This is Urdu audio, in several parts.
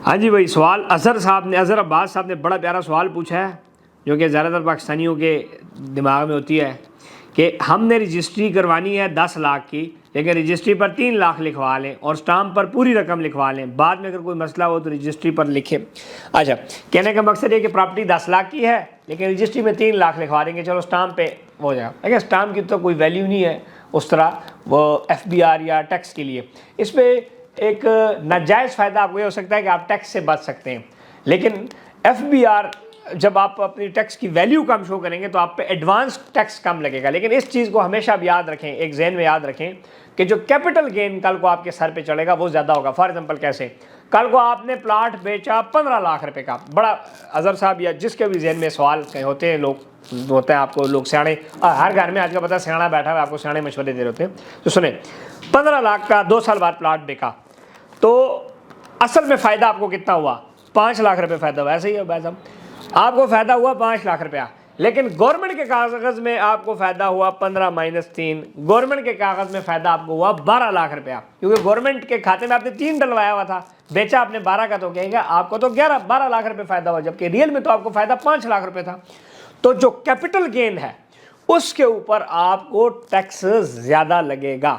ہاں جی بھائی، سوال اظہر عباس صاحب نے بڑا پیارا سوال پوچھا ہے، جو کہ زیادہ تر پاکستانیوں کے دماغ میں ہوتی ہے کہ ہم نے رجسٹری کروانی ہے 10 لاکھ کی، لیکن رجسٹری پر 3 لاکھ لکھوا لیں اور سٹامپ پر پوری رقم لکھوا لیں، بعد میں اگر کوئی مسئلہ ہو تو رجسٹری پر لکھیں۔ اچھا، کہنے کا مقصد یہ کہ پراپرٹی 10 لاکھ کی ہے لیکن رجسٹری میں 3 لاکھ لکھوا دیں گے، چلو سٹامپ پہ ہو جائے گا۔ لیکن سٹامپ کی تو کوئی ویلیو نہیں ہے اس طرح وہ ایف بی آر یا ٹیکس کے لیے۔ اس پہ ایک ناجائز فائدہ آپ کو یہ ہو سکتا ہے کہ آپ ٹیکس سے بچ سکتے ہیں، لیکن ایف بی آر جب آپ اپنی ٹیکس کی ویلیو کم شو کریں گے تو آپ پہ ایڈوانس ٹیکس کم لگے گا۔ لیکن اس چیز کو ہمیشہ اب یاد رکھیں، ایک ذہن میں یاد رکھیں کہ جو کیپٹل گین کل کو آپ کے سر پہ چڑھے گا وہ زیادہ ہوگا۔ فار ایگزامپل کیسے؟ کل کو آپ نے پلاٹ بیچا 15 لاکھ روپے کا، بڑا اظہر صاحب یا جس کے بھی ذہن میں سوال ہوتے ہیں، لوگ ہوتے ہیں، آپ کو لوگ سیاڑے، ہر گھر میں آج کا پتہ سیاڑا بیٹھا ہوا آپ کو سیاڑے مشورے دے رہے ہوتے ہیں، تو سنیں 15 لاکھ کا 2 سال بعد پلاٹ بیکا تو اصل میں فائدہ آپ کو کتنا ہوا؟ 5 لاکھ روپے فائدہ ہوا۔ ایسے ہی ہے بھائی صاحب، آپ کو فائدہ ہوا 5 لاکھ روپیہ، لیکن گورنمنٹ کے کاغذ میں آپ کو فائدہ ہوا 15 مائنس 3، گورنمنٹ کے کاغذ میں فائدہ آپ کو ہوا 12 لاکھ روپیہ، کیونکہ گورنمنٹ کے کھاتے میں آپ نے 3 ڈلوایا ہوا تھا، بیچا آپ نے 12 کا، تو کہیں گے آپ کو تو 12 لاکھ روپے فائدہ ہوا، جبکہ ریئل میں تو آپ کو فائدہ 5 لاکھ روپے تھا۔ تو جو کیپٹل گین ہے اس کے اوپر آپ کو ٹیکس زیادہ لگے گا،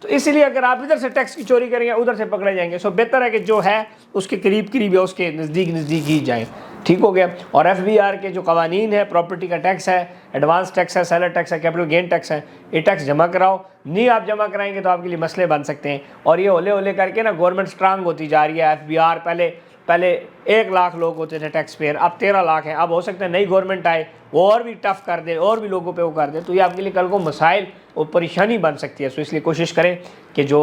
تو اسی لیے اگر آپ ادھر سے ٹیکس کی چوری کریں گے ادھر سے پکڑے جائیں گے، سو بہتر ہے کہ جو ہے اس کے قریب یا اس کے نزدیک ہی جائیں۔ ٹھیک ہو گیا؟ اور ایف بی آر کے جو قوانین ہے، پراپرٹی کا ٹیکس ہے، ایڈوانس ٹیکس ہے، سیلر ٹیکس ہے، کیپٹل گین ٹیکس ہے، یہ ٹیکس جمع کراؤ، نہیں آپ جمع کرائیں گے تو آپ کے لیے مسئلے بن سکتے ہیں۔ اور یہ ہولے کر کے نا گورنمنٹ سٹرانگ ہوتی جا رہی ہے۔ ایف بی آر پہلے 1 لاکھ لوگ ہوتے تھے ٹیکس پیئر، اب 13 لاکھ ہیں، اب ہو سکتا ہے نئی گورنمنٹ آئے وہ اور بھی ٹف کر دے، اور بھی لوگوں پہ وہ کر دے، تو یہ آپ کے لیے کل کو مسائل اور پریشانی بن سکتی ہے۔ سو اس لیے کوشش کریں کہ جو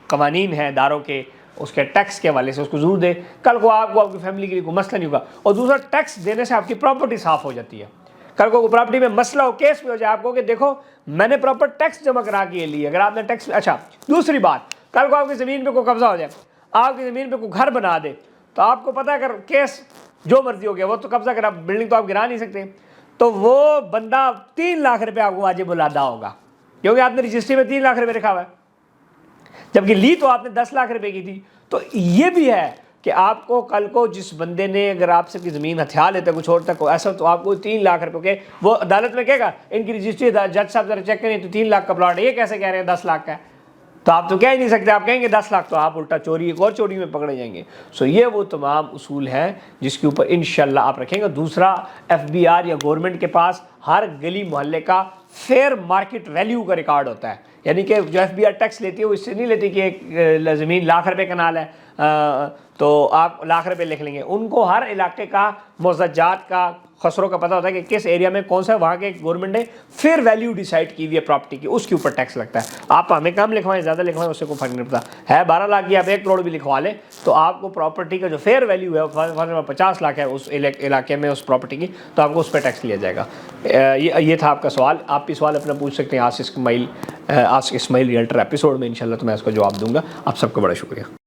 قوانین ہیں اداروں کے، اس کے ٹیکس کے حوالے سے اس کو ضرور دیں، کل کو آپ کو آپ کی فیملی کے لیے کوئی مسئلہ نہیں ہوگا۔ اور دوسرا، ٹیکس دینے سے آپ کی پراپرٹی صاف ہو جاتی ہے۔ کل کو پراپرٹی میں مسئلہ ہو، کیس بھی ہو جائے، آپ کو کہ دیکھو میں نے پراپر ٹیکس جمع کرا کے لی، اگر آپ نے ٹیکس۔ اچھا، دوسری بات، کل کو آپ کی زمین پہ کوئی قبضہ ہو جائے، آپ کی زمین پہ کوئی گھر بنا دے، تو آپ کو پتہ ہے اگر کیس جو مرضی ہو گیا، وہ تو قبضہ کرا، بلڈنگ تو آپ گرا نہیں سکتے، تو وہ بندہ 3 لاکھ روپے آپ کو واجب الادا ہوگا، کیونکہ آپ نے رجسٹری میں 3 لاکھ روپے رکھا ہوا ہے، جبکہ لی تو آپ نے 10 لاکھ روپے کی تھی۔ تو یہ بھی ہے کہ آپ کو کل کو جس بندے نے اگر آپ سے کی زمین ہتھیا لیتا ہے کچھ اور تک ایسا، تو آپ کو 3 لاکھ روپے کے، وہ عدالت میں کہے گا ان کی رجسٹری جج صاحب ذرا چیک کریں تو 3 لاکھ کا پلاٹ ہے، یہ کیسے کہہ رہے ہیں 10 لاکھ کا ہے؟ تو آپ تو کہہ ہی نہیں سکتے، آپ کہیں گے 10 لاکھ، تو آپ الٹا چوری، ایک اور چوری میں پکڑے جائیں گے۔ سو یہ وہ تمام اصول ہیں جس کے اوپر انشاءاللہ آپ رکھیں گے۔ دوسرا، ایف بی آر یا گورنمنٹ کے پاس ہر گلی محلے کا فیئر مارکیٹ ویلیو کا ریکارڈ ہوتا ہے، یعنی کہ جو ایف بی آر ٹیکس لیتی ہے وہ اس سے نہیں لیتی کہ ایک زمین 1 لاکھ روپے کنال ہے تو آپ 1 لاکھ روپے لکھ لیں گے، ان کو ہر علاقے کا مزاجات کا، خسروں کا پتہ ہوتا ہے کہ کس ایریا میں کون سا، وہاں کے گورنمنٹ نے فیئر ویلیو ڈیسائیڈ کی ہوئی ہے پراپرٹی کی، اس کے اوپر ٹیکس لگتا ہے۔ آپ ہمیں کم لکھوائیں زیادہ لکھوائیں اس سے کوئی فرق نہیں پڑتا، ہے 12 لاکھ کی آپ 1 کروڑ بھی لکھوا لیں تو آپ کو پراپرٹی کا جو فیئر ویلیو ہے 50 لاکھ ہے اس علاقے میں اس پراپرٹی کی، تو آپ کو اس پہ ٹیکس لیا جائے گا۔ یہ تھا آپ کا سوال، آپ بھی سوال اپنا پوچھ سکتے ہیں آسک اسماعیل ریئلٹر ایپیسوڈ میں، انشاءاللہ تو میں اس کا جواب دوں گا۔ آپ سب کو بڑا شکریہ۔